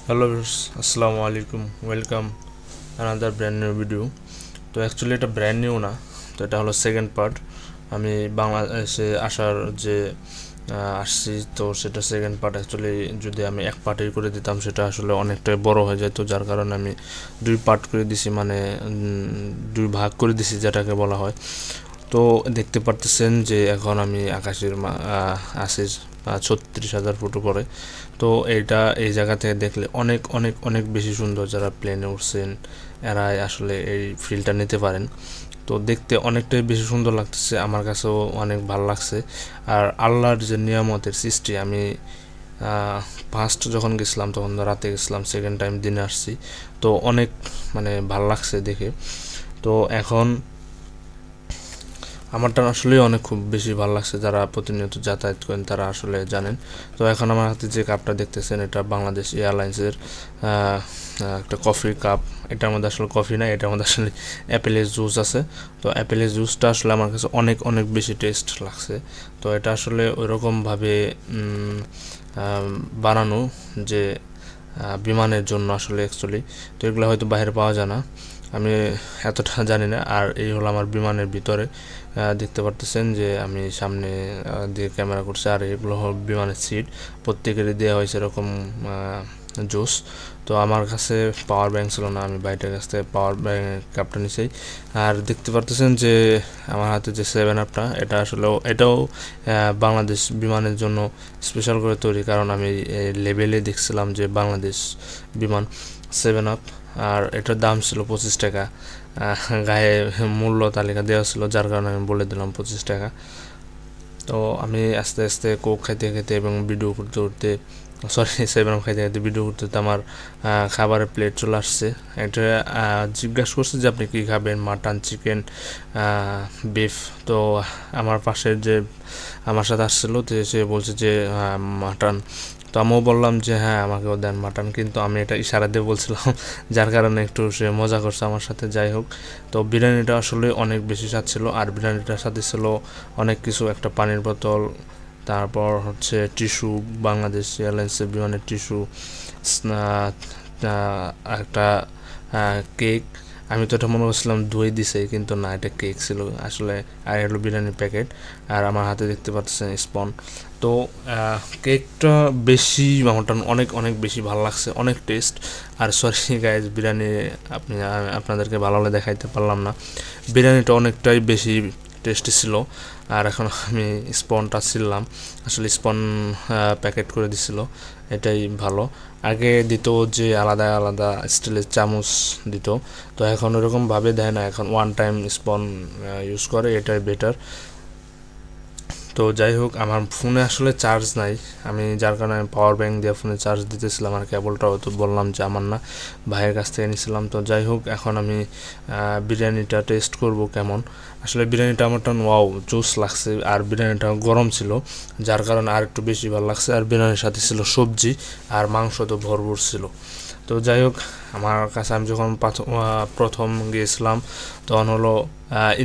Hello আসসালামু আলাইকুম, welcome another brand new video. তো অ্যাকচুয়ালি এটা ব্র্যান্ড নিউ না, তো এটা হলো সেকেন্ড পার্ট। আমি বাংলাদেশে আসার যে আসছি, তো সেটা সেকেন্ড পার্ট। অ্যাকচুয়ালি যদি আমি এক পার্টেই করে দিতাম সেটা আসলে অনেকটাই বড় হয়ে যায়, তো যার কারণে আমি দুই পার্ট করে দিছি, মানে দুই ভাগ করে দিছি যেটাকে বলা হয়। তো দেখতে পারতেছেন যে এখন আমি আকাশের আশিস 36,000 ফুট উপরে। তো এইটা এই জায়গা থেকে দেখলে অনেক অনেক অনেক বেশি সুন্দর। যারা প্লেনে উঠছেন এরাই আসলে এই ফিলটা নিতে পারেন। তো দেখতে অনেকটাই বেশি সুন্দর লাগতেছে, আমার কাছেও অনেক ভালো লাগছে। আর আল্লাহর যে নিয়ামতের সৃষ্টি, আমি ফার্স্ট যখন গেছিলাম তখন রাতে গেছিলাম, সেকেন্ড টাইম দিনে আসছি। তো অনেক মানে ভাল লাগছে দেখে। তো এখন আমারটা আসলে অনেক খুব বেশি ভালো লাগছে। যারা প্রতিনিয়ত যাতায়াত করেন তারা আসলে জানেন। তো এখন আমার হাতে যে কাপটা দেখতেছেন এটা বাংলাদেশ এয়ারলাইন্সের একটা কফি কাপ। এটার মধ্যে আসলে কফি না, এটার মধ্যে আসলে অ্যাপেলের জুস আছে। তো অ্যাপেলের জুসটা আসলে আমার কাছে অনেক অনেক বেশি টেস্ট লাগছে। তো এটা আসলে ওইরকমভাবে বানানো যে বিমানের জন্য আসলে অ্যাকচুয়ালি। তো এগুলো হয়তো বাইরে পাওয়া যায় না, আমি এতটা জানি না। আর এই হলো আমার বিমানের ভিতরে, দেখতে পারতেছেন যে আমি সামনে দিয়ে ক্যামেরা করছি। আর এগুলো হল বিমানের সিট, প্রত্যেকেরই দেওয়া হয়েছে এরকম জুস। তো আমার কাছে পাওয়ার ব্যাংক ছিল না, আমি বাইরের কাছ থেকে পাওয়ার ব্যাংক কাপটা নিয়েছি। আর দেখতে পারতেছেন যে আমার হাতে যে 7 আপটা, এটা আসলেও এটাও বাংলাদেশ বিমানের জন্য স্পেশাল করে তৈরি, কারণ আমি লেবেলে দেখছিলাম যে বাংলাদেশ বিমান 7 আপ। আর এটার দাম ছিল 25 টাকা, গায়ে মূল্য তালিকা দেওয়া ছিল, যার কারণে আমি বলে দিলাম 25 টাকা। তো আমি আস্তে আস্তে কোক খাইতে খাইতে এবং ভিডিও করতে করতে, সরি 7 আপ খাইতে খাইতে ভিডিও করতে করতে আমার খাবারের প্লেট চলে আসছে। এটা জিজ্ঞাসা করছে যে আপনি কী খাবেন, মাটন, চিকেন, বিফ। তো আমার পাশের যে আমার সাথে আসছিলো, তো সে বলছে যে মাটন। তো আমিও বললাম যে হ্যাঁ আমাকেও দেন মাটন, কিন্তু আমি এটা ইশারা দিয়ে বলছিলাম, যার কারণে একটু সে মজা করছে আমার সাথে। যাই হোক, তো বিরিয়ানিটা আসলে অনেক বেশি স্বাদ ছিল। আর বিরিয়ানিটার সাথে ছিল অনেক কিছু, একটা পানির বোতল, তারপর হচ্ছে টিস্যু, বাংলাদেশ এয়ারলাইন্সের বিমানের টিস্যু, একটা কেক। আমি তো এটা মনে করছিলাম দই দিছে, কিন্তু না, এটা কেক ছিল আসলে। আর হলো বিরিয়ানির প্যাকেট। আর আমার হাতে দেখতে পাচ্ছেন স্পন। তো কেকটা বেশি মাটন অনেক অনেক বেশি ভালো লাগছে, অনেক টেস্ট। আর সরি গাইজ, বিরিয়ানি আপনাদেরকে ভালো হলে দেখাইতে পারলাম না। বিরিয়ানিটা অনেকটাই বেশি টেস্টি ছিল। আর এখন আমি স্পনটা ছিললাম, আসলে স্পন প্যাকেট করে দিছিল, এটাই ভালো। আগে দিত যে আলাদা আলাদা স্টিলের চামচ দিত, তো এখন ওরকমভাবে দেয় না, এখন ওয়ান টাইম স্পন ইউজ করে, এটাই বেটার। তো যাই হোক, আমার ফোনে আসলে চার্জ নাই, আমি যার কারণে পাওয়ার ব্যাংক দিয়ে ফোনে চার্জ দিতেছিলাম। আর কেবলটাও তো বললাম যে আমার না, ভাইয়ের কাছ থেকে নিয়েছিলাম। তো যাই হোক, এখন আমি বিরিয়ানিটা টেস্ট করব কেমন। আসলে বিরিয়ানিটা আমারটা ওয়াও জুস লাগছে, আর বিরিয়ানিটা গরম ছিল, যার কারণে আর একটু বেশি ভালো লাগছে। আর বিরিয়ানির সাথে ছিল সবজি, আর মাংস তো ভরপুর ছিল। তো যাই হোক, আমার কাছে আমি যখন প্রথম গিয়েছিলাম তখন হলো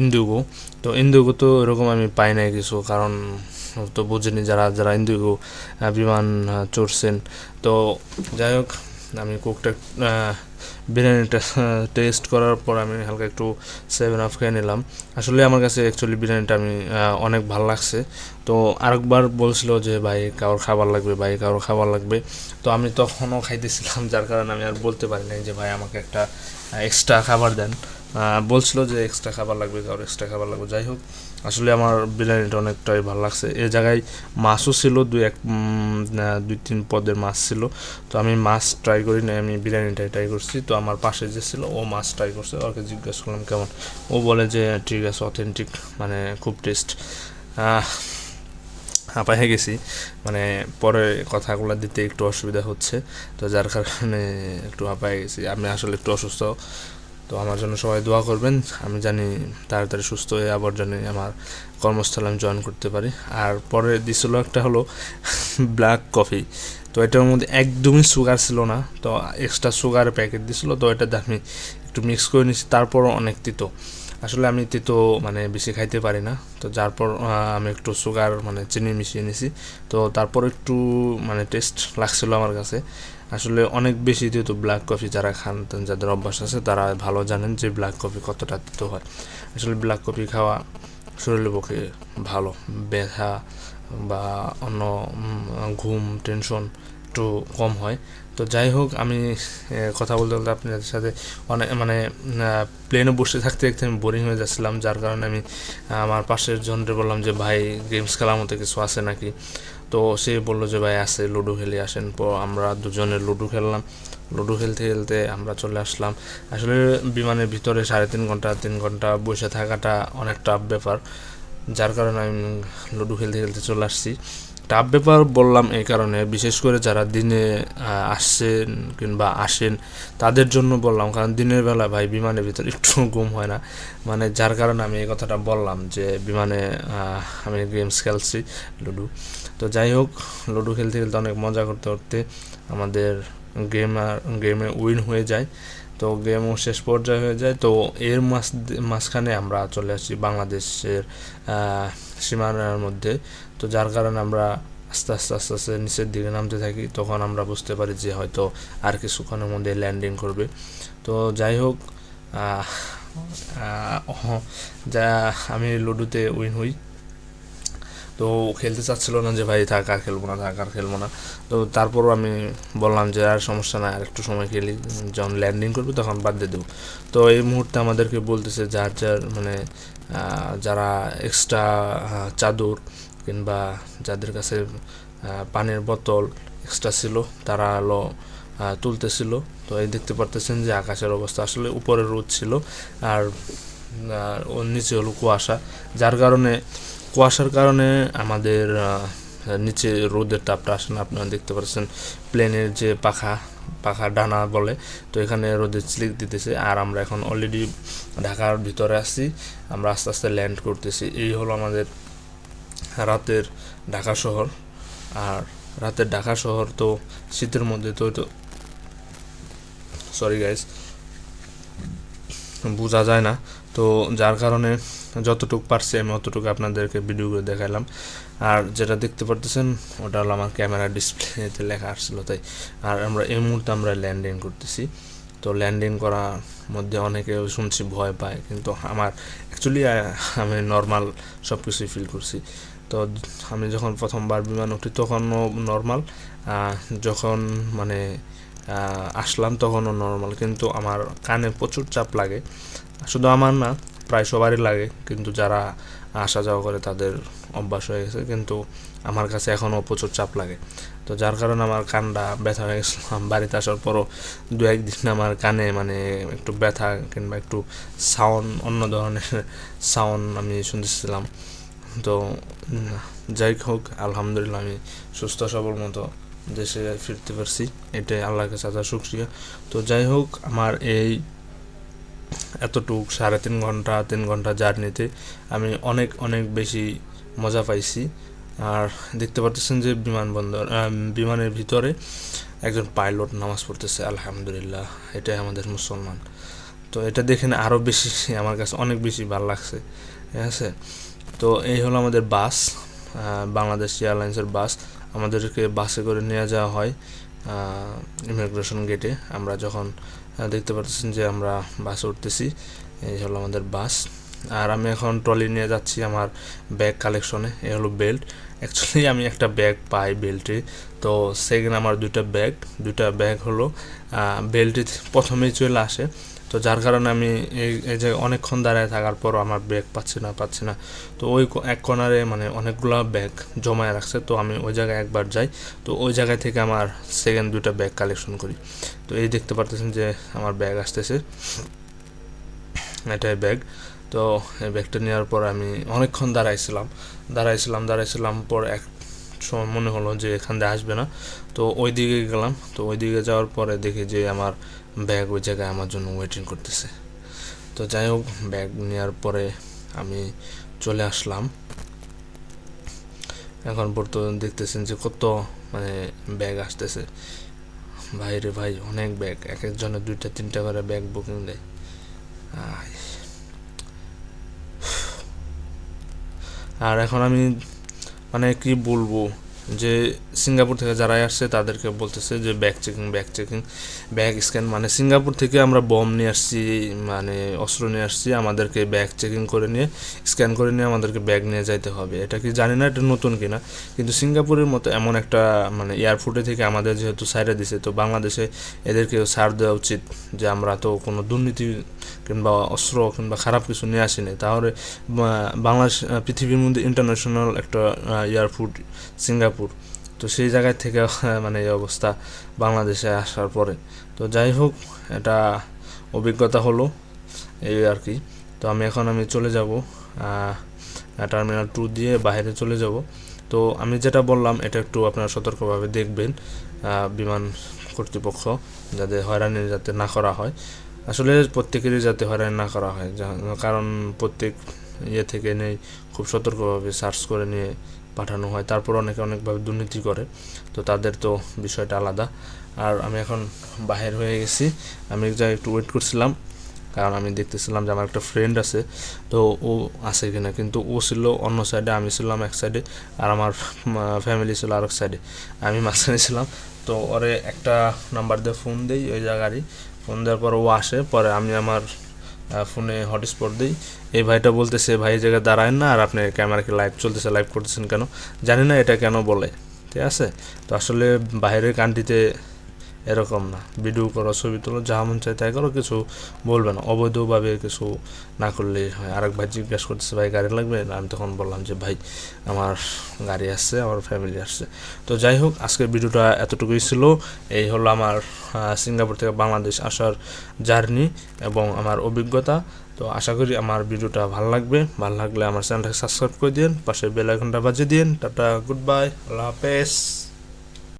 ইন্ডিগো। তো ইন্ডিগো তো এরকম আমি পাই নাই কিছু, কারণ তো বুঝিনি যারা যারা ইন্ডিগো বিমান চড়ছেন। তো যাই হোক, আমি কোকটা বিরিয়ানিটা টেস্ট করার পর আমি হালকা একটু 7 আপ খেয়ে নিলাম। আসলে আমার কাছে অ্যাকচুয়ালি বিরিয়ানিটা আমি অনেক ভালো লাগছে। তো আরেকবার বলছিল যে ভাই কারোর খাবার লাগবে, ভাই কারোর খাবার লাগবে। তো আমি তখনও খাইতেছিলাম, যার কারণে আমি আর বলতে পারি নাই যে ভাই আমাকে একটা এক্সট্রা খাবার দেন। বলছিল যে এক্সট্রা খাবার লাগবে, কারোর এক্সট্রা খাবার লাগবে। যাই হোক, আসলে আমার বিরিয়ানিটা অনেকটাই ভালো লাগছে। এ জায়গায় মাছও ছিল, দুই তিন পদের মাছ ছিল। তো আমি মাছ ট্রাই করি না, আমি বিরিয়ানিটাই ট্রাই করছি। তো আমার পাশে যে ছিল ও মাছ ট্রাই করছে, ওকে জিজ্ঞাসা করলাম কেমন। ও বলে যে ঠিক আছে, অথেন্টিক, মানে খুব টেস্ট। হাঁপায়ে গেছি, মানে পরে কথাগুলো দিতে একটু অসুবিধা হচ্ছে, তো যার কারণে একটু হাঁপায়ে গেছি। আমি আসলে একটু অসুস্থ। তো আমার জন্য সবাই দোয়া করবেন, আমি জানি তাড়াতাড়ি সুস্থ হয়ে আবার জানি আমার কর্মস্থলে আমি জয়েন করতে পারি। আর পরে দিছিল একটা হলো ব্ল্যাক কফি। তো এটার মধ্যে একদমই সুগার ছিল না, তো এক্সট্রা সুগারের প্যাকেট দিছিল। তো এটাতে আমি একটু মিক্স করে নিয়েছি, তারপরও অনেক তিতো। আসলে আমি তেতো মানে বেশি খাইতে পারি না, তো যার পর আমি একটু সুগার মানে চিনি মিশিয়ে নিছি। তো তারপর একটু মানে টেস্ট লাগছিল আমার কাছে। আসলে অনেক বেশি তেতো ব্ল্যাক কফি যারা খান, যাদের অভ্যাস আছে তারা ভালো জানেন যে ব্ল্যাক কফি কতটা তেতো হয়। আসলে ব্ল্যাক কফি খাওয়া শরীরের পক্ষে ভালো, ব্যথা বা অন্য ঘুম টেনশন একটু কম হয়। তো যাই হোক, আমি কথা বলতে বলতে আপনাদের সাথে অনেক মানে প্লেনে বসে থাকতে থাকতে আমি বোরিং হয়ে যাচ্ছিলাম, যার কারণে আমি আমার পাশের জনরে বললাম যে ভাই গেমস খেলার মতো কিছু আছে নাকি। তো সে বললো যে ভাই আছে, লুডো খেলে আসেন। তো আমরা দুজনে লুডো খেললাম। লুডো খেলতে খেলতে আমরা চলে আসলাম। আসলে বিমানের ভিতরে 3.5 ঘন্টা বসে থাকাটা অনেক টাফ ব্যাপার, যার কারণে আমি লুডো খেলতে খেলতে চলে আসছি। টাফ ব্যাপার বললাম এই কারণে, বিশেষ করে যারা দিনে আসছেন কিংবা আসেন তাদের জন্য বললাম, কারণ দিনের বেলা ভাই বিমানের ভিতরে একটু ঘুম হয় না, মানে যার কারণে আমি এই কথাটা বললাম যে বিমানে আমি গেমস খেলছি লুডো। তো যাই হোক, লুডো খেলতে খেলতে অনেক মজা করতে করতে আমাদের গেমে উইন হয়ে যায়। তো গেমও শেষ পর্যায়ে হয়ে যায়। তো এর মাঝখানে আমরা চলে আসি বাংলাদেশের সীমানার মধ্যে। তো যার কারণে আমরা আস্তে আস্তে আস্তে আস্তে নিচের দিকে নামতে থাকি। তখন আমরা বুঝতে পারি যে হয়তো আর কিছুক্ষণের মধ্যে ল্যান্ডিং করবে। তো যাই হোক, যা আমি লুডোতে উইন হই। তো খেলতে চাচ্ছিল না যে ভাই থাক আর খেলবো না, থাক আর খেলবো না। তো তারপরও আমি বললাম যে আর সমস্যা না, আর একটু সময় খেলি, যখন ল্যান্ডিং করবে তখন বাদ দিয়ে দেবো। তো এই মুহূর্তে আমাদেরকে বলতেছে যার যার মানে যারা এক্সট্রা চাদর কিংবা যাদের কাছে পানির বোতল এক্সট্রা ছিল তারা হলো তুলতেছিল। তো এই দেখতে পারতেছেন যে আকাশের অবস্থা, আসলে উপরে রোদ ছিল আর ওর নিচে হলো কুয়াশা, যার কারণে কুয়াশার কারণে আমাদের নিচে রোদের তাপটা আসে না। আপনারা দেখতে পাচ্ছেন প্লেনের যে পাখা পাখা ডানা বলে, তো এখানে রোদের স্লিক দিতেছে। আর আমরা এখন অলরেডি ঢাকার ভিতরে আছি, আমরা আস্তে আস্তে ল্যান্ড করতেছি। এই হলো আমাদের রাতের ঢাকা শহর। আর রাতের ঢাকা শহর তো শীতের মধ্যে তো সরি গাইস বোঝা যায় না। তো যার কারণে যতটুকু পারছি আমি অতটুকু আপনাদেরকে ভিডিও করে দেখালাম। আর যেটা দেখতে পারতেছেন ওটা হলো আমার ক্যামেরা ডিসপ্লেতে লেখা আসছিলো তাই। আর আমরা এই মুহূর্তে আমরা ল্যান্ডিং করতেছি। তো ল্যান্ডিং করার মধ্যে অনেকে শুনছি ভয় পায়, কিন্তু আমার অ্যাকচুয়ালি আমি নর্মাল সব কিছুই ফিল করছি। তো আমি যখন প্রথমবার বিমান উঠি তখনও নর্মাল, যখন মানে আসলাম তখনও নর্মাল, কিন্তু আমার কানে প্রচুর চাপ লাগে। শুধু আমার না, প্রায় সবারই লাগে, কিন্তু যারা আসা যাওয়া করে তাদের অভ্যাস হয়ে গেছে, কিন্তু আমার কাছে এখনও প্রচুর চাপ লাগে। তো যার কারণে আমার কানটা ব্যথা হয়ে গেছিলাম। বাড়িতে আসার পরও 1-2 দিন আমার কানে মানে একটু ব্যথা কিংবা একটু সাউন্ড, অন্য ধরনের সাউন্ড আমি শুনতেছিলাম। তো যাই হোক, আলহামদুলিল্লাহ আমি সুস্থ সবল মতো দেশে ফিরতে পারছি, এটাই আল্লাহর কাছে হাজার শুকরিয়া। তো যাই হোক, আমার এই এতটুক 3.5 ঘন্টা জার্নিতে আমি অনেক অনেক বেশি মজা পাইছি। আর দেখতে পারতেছেন যে বিমানের ভিতরে একজন পাইলট নামাজ পড়তেছে, আলহামদুলিল্লাহ, এটাই আমাদের মুসলমান। তো এটা দেখে আরও বেশি আমার কাছে অনেক বেশি ভালো লাগছে, ঠিক আছে। তো এই হলো আমাদের বাস, বাংলাদেশ এয়ারলাইন্সের বাস। আমাদেরকে বাসে করে নিয়ে যাওয়া হয় ইমিগ্রেশন গেটে। আমরা যখন দেখতে পাচ্ছেন যে আমরা বাসে উঠতেছি, এই হলো আমাদের বাস। আর আমি এখন ট্রলি নিয়ে যাচ্ছি আমার ব্যাগ কালেকশনে। এই হলো বেল্ট, অ্যাকচুয়ালি আমি একটা ব্যাগ পাই বেল্টে। তো সেকেন্ড আমার দুইটা ব্যাগ হলো বেল্টে প্রথমেই চলে আসে। তো যার কারণে আমি এই জায়গায় অনেকক্ষণ দাঁড়ায় থাকার পরও আমার ব্যাগ পাচ্ছি না। তো ওই এক কর্নারে মানে অনেকগুলো ব্যাগ জমায় রাখছে, তো আমি ওই জায়গায় একবার যাই। তো ওই জায়গায় থেকে আমার সেকেন্ড 2টা ব্যাগ কালেকশন করি। তো এই দেখতে পারতেছেন যে আমার ব্যাগ আসতেছে, এটাই ব্যাগ। তো এই ব্যাগটা নেওয়ার পর আমি অনেকক্ষণ দাঁড়াইছিলাম পর এক সময় মনে হলো যে এখান দিয়ে আসবে না। তো ওই দিকে গেলাম। তো ওই দিকে যাওয়ার পরে দেখি যে আমার ব্যাগ ওই জায়গায় আমার জন্য ওয়েটিং করতেছে। তো যাই হোক, ব্যাগ নেওয়ার পরে আমি চলে আসলাম। এখন বর্তমানে দেখতেছেন যে কত মানে ব্যাগ আসতেছে, ভাই রে ভাই, অনেক ব্যাগ, এক একজনের 2-3টা করে ব্যাগ বুকিং দেয়। আর এখন আমি মানে কি বলবো, যে সিঙ্গাপুর থেকে যারাই আসছে তাদেরকে বলতেছে যে ব্যাগ চেকিং ব্যাগ স্ক্যান, মানে সিঙ্গাপুর থেকে আমরা বম নিয়ে আসছি, মানে অস্ত্র নিয়ে আসছি, আমাদেরকে ব্যাগ চেকিং করে নিয়ে স্ক্যান করে নিয়ে আমাদেরকে ব্যাগ নিয়ে যাইতে হবে। এটা কি জানি না এটা নতুন কিনা, কিন্তু সিঙ্গাপুরের মতো এমন একটা মানে এয়ারপোর্টে থেকে আমাদের যেহেতু সাইডে দিছে, তো বাংলাদেশে এদেরকেও ছাড় দেওয়া উচিত যে আমরা তো কোনো দুর্নীতি কিংবা অস্ত্র কিংবা খারাপ কিছু নিয়ে আসিনি। তাহলে বাংলাদেশ পৃথিবীর মধ্যে ইন্টারন্যাশনাল একটা এয়ারপোর্ট সিঙ্গাপুর, তো সেই জায়গায় থেকে মানে এই অবস্থা বাংলাদেশে আসার পরে। তো যাই হোক, এটা অভিজ্ঞতা হলো এই আর কি। তো আমি চলে যাব টার্মিনাল 2 দিয়ে বাইরে চলে যাব। তো আমি যেটা বললাম এটা একটু আপনারা সতর্কভাবে দেখবেন, বিমান কর্তৃপক্ষ, যাতে হয়রানি যাতে না করা হয়। আসলে প্রত্যেকেরই যাতে হয়রানি না করা হয়, কারণ প্রত্যেক থেকে নেই খুব সতর্কভাবে সার্চ করে নিয়ে পাঠানো হয়, তারপর অনেকভাবে দুর্নীতি করে, তো তাদের তো বিষয়টা আলাদা। আর আমি এখন বাহির হয়ে গেছি, আমি এক জায়গায় একটু ওয়েট করছিলাম, কারণ আমি দেখতেছিলাম যে আমার একটা ফ্রেন্ড আছে, তো ও আছে কিনা, কিন্তু ও ছিল অন্য সাইডে, আমি ছিলাম এক সাইডে, আর আমার ফ্যামিলি ছিল আরেক সাইডে, আমি মাঝখানে ছিলাম। তো ওরে একটা নাম্বার দিয়ে ফোন দিই ওই জায়গারই, ফোন দেওয়ার পর ও আসে, পরে আমি আমার ফোনে হটস্পট দিই। এই ভাইটা বলতেছে ভাই এই জায়গায় দাঁড়ায় না, আর আপনি ক্যামেরা কি লাইভ চলতেছে, লাইভ করতেছেন কেন, জানি না এটা কেন বলে, ঠিক আছে। তো আসলে বাইরের কান্ট্রিতে এরকম না, ভিডিও করো, ছবি তোলো, যা মন চায় তাই করো, কিছু বলবে না, অবৈধভাবে কিছু না করলেই হয়। আরেক ভাই জিজ্ঞাসা করতেছে ভাই গাড়ি লাগবে, আমি তখন বললাম যে ভাই আমার গাড়ি আসছে, আমার ফ্যামিলি আসছে। তো যাই হোক, আজকের ভিডিওটা এতটুকুই ছিল। এই হলো আমার সিঙ্গাপুর থেকে বাংলাদেশ আসার জার্নি এবং আমার অভিজ্ঞতা। তো আশা করি আমার ভিডিওটা ভালো লাগবে, ভালো লাগলে আমার চ্যানেলটাকে সাবস্ক্রাইব করে দিন, পাশে বেল আইকনটা বাজিয়ে দিন। টাটা, গুড বাই, আল্লাহ হাফেজ।